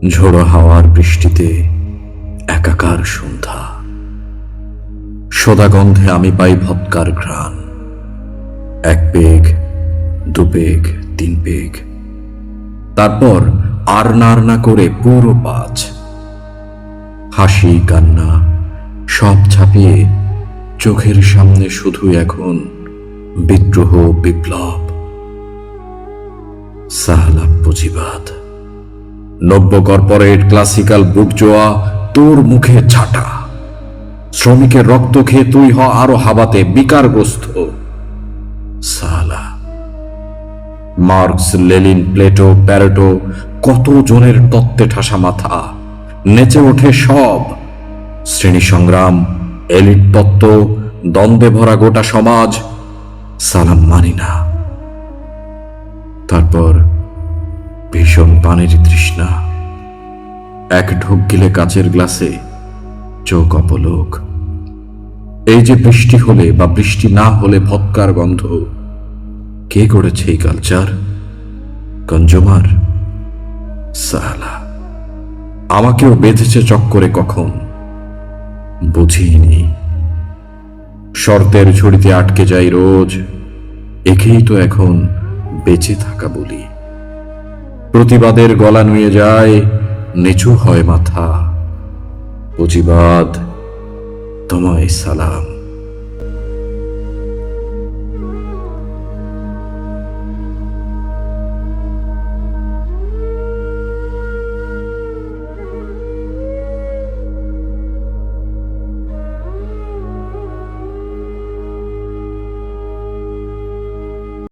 ঝোড়ো হাওয়ার বৃষ্টিতে একাকার সন্ধ্যা। সোদা গন্ধে আমি পাই ভৎকার ঘ্রাণ। 1 পেগ, 2 পেগ, 3 পেগ, তারপর আর নাড় না করে পুরো 5। হাসি কান্না সব ছাপিয়ে চোখের সামনে শুধু এখন বিদ্রোহ, বিপ্লব। সাহলা পুঁজিবাদ, নব্য কর্পোরেট, ক্লাসিক্যাল বুর্জোয়া, তোর মুখে ঝাঁটা। শ্রমিকের রক্ত খেয়ে তুই হ আরো হাবাতে বিকারগ্রস্ত। Sahla, marks, Lenin, Plato, Pareto, কত জনের তত্ত্বে ঠাসা মাথা, নেচে ওঠে সব। শ্রেণী সংগ্রাম, এলিট তত্ত্ব, দ্বন্দ্বে ভরা গোটা সমাজ। সালাম মানি না। তারপর ভীষণ পানির তৃষ্ণা। 1 ঢোক গিলে কাচের গ্লাসে চোখ অপলোক। এই যে বৃষ্টি হলে বা বৃষ্টি না হলে ভৎকার গন্ধ, কে করেছে এই কালচার? কনজুমার? সাহলা, আমাকেও বেঁধেছে চক্করে কখন বুঝিনি। শর্তের ঝুড়িতে আটকে যাই রোজ, একেই তো এখন বেঁচে থাকা বলি। প্রতিবাদের গলা নুয়ে যায়, নিচু হয় মাথা। পুঁজিবাদ, তোমায় সালাম।